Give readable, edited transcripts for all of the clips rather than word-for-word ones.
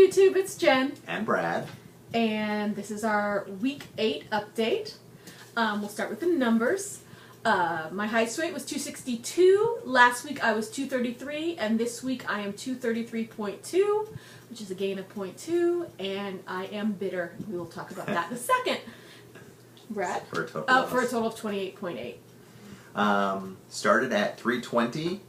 YouTube, it's Jen. And Brad. And this is our week 8 update. We'll start with the numbers. My height weight was 262. Last week I was 233, and this week I am 233.2, which is a gain of 0.2, and I am bitter. We will talk about that in a second. Brad? For a total for a total of 28.8. Started at 320.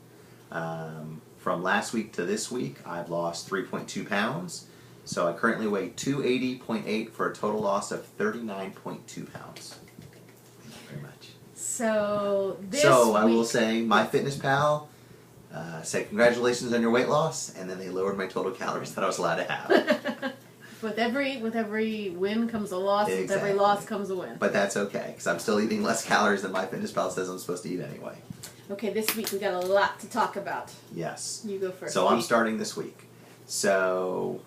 From last week to this week, I've lost 3.2 pounds. So I currently weigh 280.8 for a total loss of 39.2 pounds. Thank you very much. So this I will say, MyFitnessPal said congratulations on your weight loss, and then they lowered my total calories that I was allowed to have. With every win comes a loss. Exactly. With every loss comes a win. But that's okay, because I'm still eating less calories than MyFitnessPal says I'm supposed to eat anyway. Okay, this week we got a lot to talk about. Yes. You go first. So I'm starting this week. So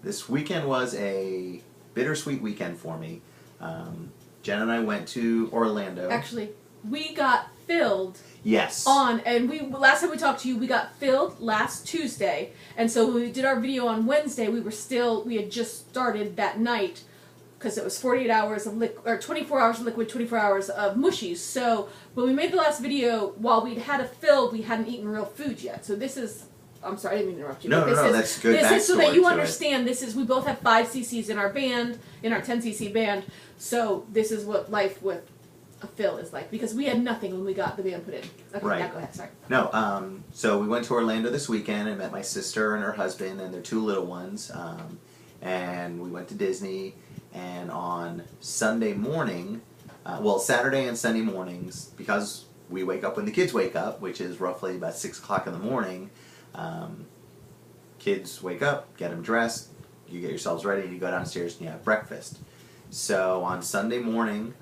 this weekend was a bittersweet weekend for me. Jen and I went to Orlando. Actually, we got filled. Yes. And last time we talked to you, we got filled last Tuesday, and so when we did our video on Wednesday, we had just started that night, because it was 48 hours of 24 hours of liquid, 24 hours of mushies. So when we made the last video, while we'd had a fill, we hadn't eaten real food yet. So this is, I'm sorry, I didn't mean to interrupt you. No, that's good. This is so that backstory you to understand. This is, we both have 5 cc's in our band, in our 10 cc band. So this is what life with a fill is like, because we had nothing when we got the band put in. Okay, Right. now go ahead. Sorry. No, so we went to Orlando this weekend and met my sister and her husband and their 2 little ones, and we went to Disney. And on Sunday morning, Saturday and Sunday mornings, because we wake up when the kids wake up, which is roughly about 6 o'clock in the morning, kids wake up, get them dressed, you get yourselves ready, and you go downstairs and you have breakfast. So on Sunday morning,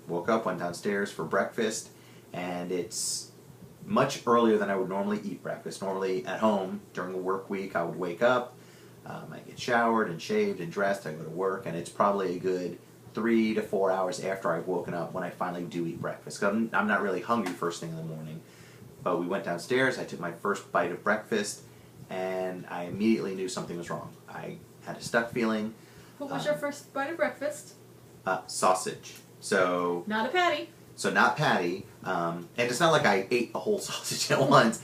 woke up, went downstairs for breakfast, and it's much earlier than I would normally eat breakfast. Normally at home during a work week, I would wake up, I get showered and shaved and dressed, I go to work, and it's probably a good 3 to 4 hours after I've woken up when I finally do eat breakfast. 'Cause I'm not really hungry first thing in the morning. But we went downstairs, I took my first bite of breakfast, and I immediately knew something was wrong. I had a stuck feeling. What was your first bite of breakfast? Sausage. So Not a patty. So not patty, and it's not like I ate a whole sausage at once.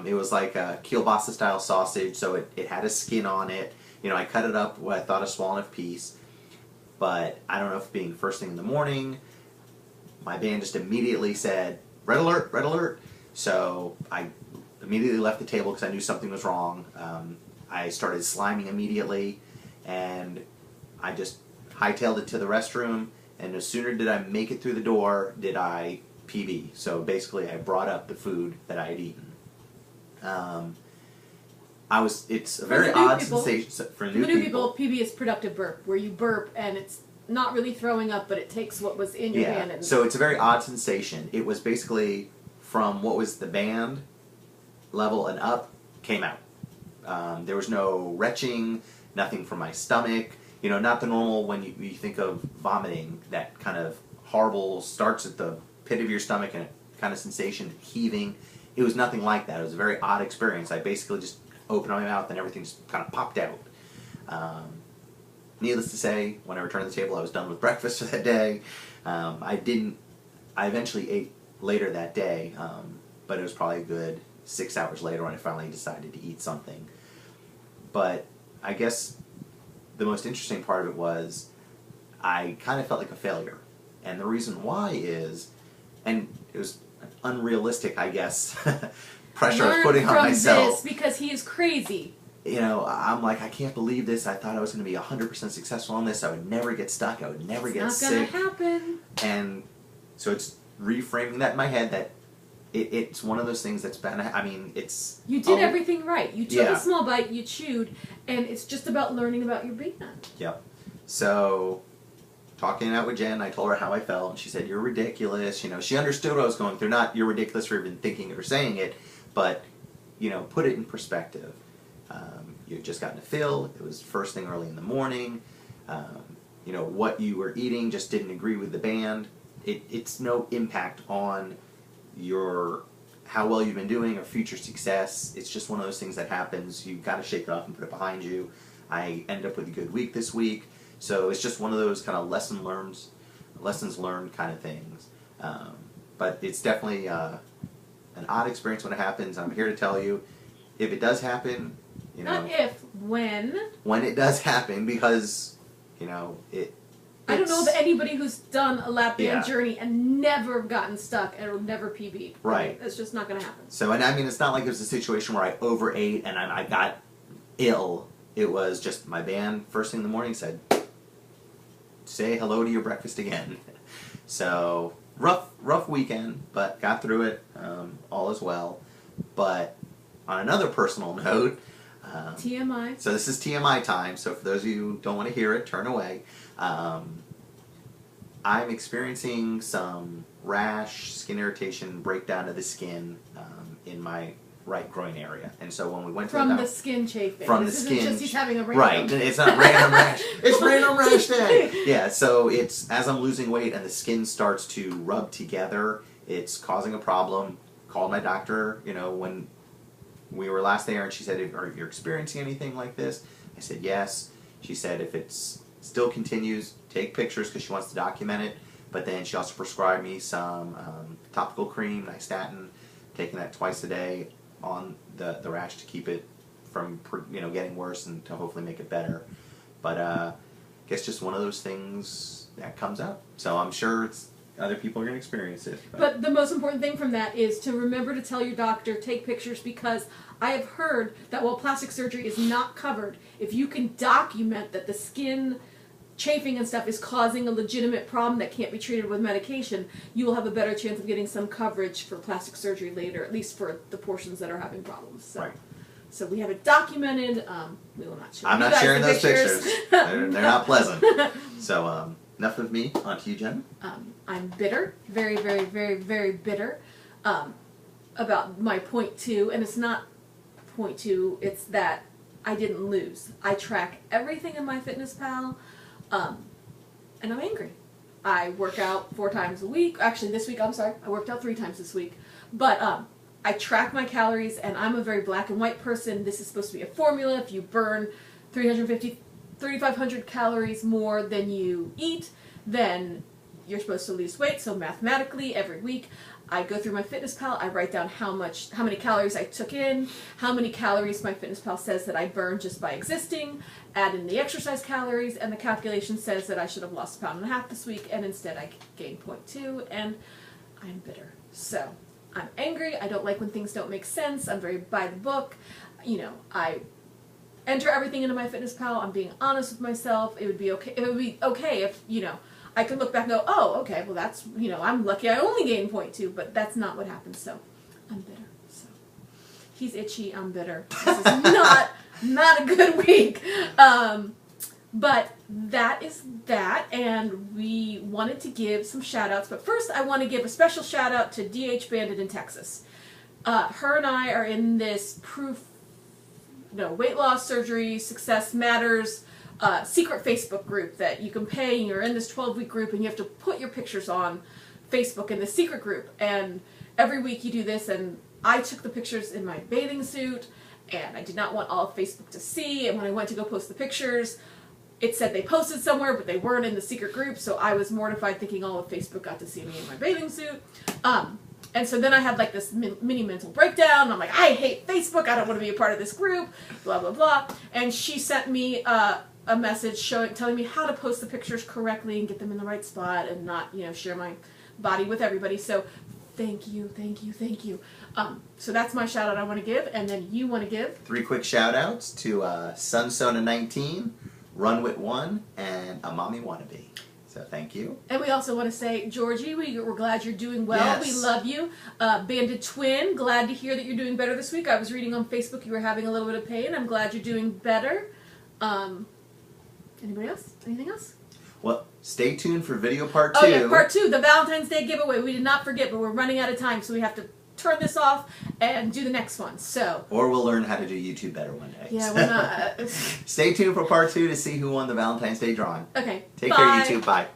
It was like a kielbasa style sausage, so it had a skin on it. You know, I cut it up what I thought a small enough piece, but I don't know if being first thing in the morning, my band just immediately said, red alert, red alert. So I immediately left the table because I knew something was wrong. I started sliming immediately, and I just hightailed it to the restroom. And no sooner did I make it through the door, did I PB. So basically, I brought up the food that I had eaten. It's a very odd sensation for new people. PB is productive burp, where you burp and it's not really throwing up, but it takes what was in your band. And so it's a very odd sensation. It was basically from what was the band level and up, came out. There was no retching, nothing from my stomach. You know, not the normal when you think of vomiting, that kind of horrible starts at the pit of your stomach and a kind of sensation, heaving. It was nothing like that. It was a very odd experience. I basically just opened my mouth and everything just kind of popped out. Needless to say, when I returned to the table, I was done with breakfast for that day. I eventually ate later that day, but it was probably a good 6 hours later when I finally decided to eat something. But I guess the most interesting part of it was I kind of felt like a failure. And the reason why is, and it was unrealistic, I guess, pressure I was putting on myself. This because he is crazy. You know, I'm like, I can't believe this. I thought I was going to be 100% successful on this. I would never get stuck. I would never get sick. It's not going to happen. And so it's reframing that in my head that it's one of those things that's bad. I mean, it's... You did everything right. You took Yeah. a small bite, you chewed, and it's just about learning about your band. Yep. So, talking out with Jen, I told her how I felt, and she said, you're ridiculous. You know, she understood what I was going through. Not, you're ridiculous for even thinking or saying it, but, you know, put it in perspective. You had just gotten a fill. It was first thing early in the morning. You know, what you were eating just didn't agree with the band. It's no impact on your how well you've been doing or future success. It's just one of those things that happens. You've got to shake it off and put it behind you. I end up with a good week this week. So it's just one of those kind of lessons learned kind of things. But it's definitely an odd experience when it happens. I'm here to tell you, if it does happen, you know. Not if, when. When it does happen, because, you know, I don't know of anybody who's done a lap band Yeah. journey and never gotten stuck and never PB'd. Right. That's just not going to happen. So, and I mean, it's not like it was a situation where I overate and I got ill. It was just my band, first thing in the morning, said, say hello to your breakfast again. So, rough weekend, but got through it. All is well. But on another personal note, TMI. so this is TMI time, so for those of you who don't want to hear it, turn away. I'm experiencing some rash, skin irritation, breakdown of the skin in my right groin area. And so when we went to From the the skin chafing. From this the isn't skin just he's having a random. Right, it's not random rash. It's random rash day. Yeah, so it's as I'm losing weight and the skin starts to rub together, it's causing a problem. Called my doctor, you know, when we were last there, and she said, "Are you experiencing anything like this?" I said, "Yes." She said, "If it's still continues, take pictures because she wants to document it." But then she also prescribed me some topical cream, nystatin, taking that twice a day on the rash to keep it from getting worse and to hopefully make it better. But I guess just one of those things that comes up. So I'm sure other people are going to experience it. But the most important thing from that is to remember to tell your doctor, take pictures, because I have heard that while plastic surgery is not covered, if you can document that the skin chafing and stuff is causing a legitimate problem that can't be treated with medication, you will have a better chance of getting some coverage for plastic surgery later, at least for the portions that are having problems. So, Right. So we have it documented. We will not show I'm you not guys sharing the those pictures. They're not pleasant. So enough of me. On to you, Jen. I'm bitter, very, very, very, very bitter about my point two, and it's not point two, it's that I didn't lose. I track everything in MyFitnessPal, and I'm angry. I work out 4 times a week. Actually, this week, I'm sorry, I worked out 3 times this week. But I track my calories, and I'm a very black and white person. This is supposed to be a formula. If you burn 3,500 calories more than you eat, then you're supposed to lose weight. So mathematically, every week, I go through MyFitnessPal, I write down how many calories I took in, how many calories MyFitnessPal says that I burned just by existing, add in the exercise calories, and the calculation says that I should have lost 1.5 pounds this week, and instead I gained 0.2, and I'm bitter. So, I'm angry, I don't like when things don't make sense, I'm very by the book, I enter everything into MyFitnessPal, I'm being honest with myself, it would be okay if, I could look back and go, oh, okay, well that's, I'm lucky I only gained 0.2, but that's not what happened, so I'm bitter. So he's itchy, I'm bitter. This is not a good week. But that is that, and we wanted to give some shout outs, but first I want to give a special shout out to DH Bandit in Texas. Her and I are in this weight loss surgery, success matters, secret Facebook group that you can pay, and you're in this 12-week group, and you have to put your pictures on Facebook in the secret group, and every week you do this, and I took the pictures in my bathing suit, and I did not want all of Facebook to see, and when I went to go post the pictures, it said they posted somewhere, but they weren't in the secret group, so I was mortified thinking all of Facebook got to see me in my bathing suit. And so then I had like this mini mental breakdown. I'm like, I hate Facebook, I don't want to be a part of this group, blah, blah, blah. And she sent me a message telling me how to post the pictures correctly and get them in the right spot and not, share my body with everybody. So thank you, thank you, thank you. So that's my shout out I want to give, and then you want to give 3 quick shout outs to Sunsona19, Runwit1, and A Mommy Wannabe. So thank you. And we also want to say, Georgie, we're glad you're doing well. Yes. We love you. Banded Twin, glad to hear that you're doing better this week. I was reading on Facebook you were having a little bit of pain. I'm glad you're doing better. Anybody else? Anything else? Well, stay tuned for video part 2. Oh yeah, part 2, the Valentine's Day giveaway. We did not forget, but we're running out of time, so we have to turn this off and do the next one. So. Or we'll learn how to do YouTube better one day. Yeah, we're not. Stay tuned for part 2 to see who won the Valentine's Day drawing. Okay. Take bye. care, YouTube. Bye.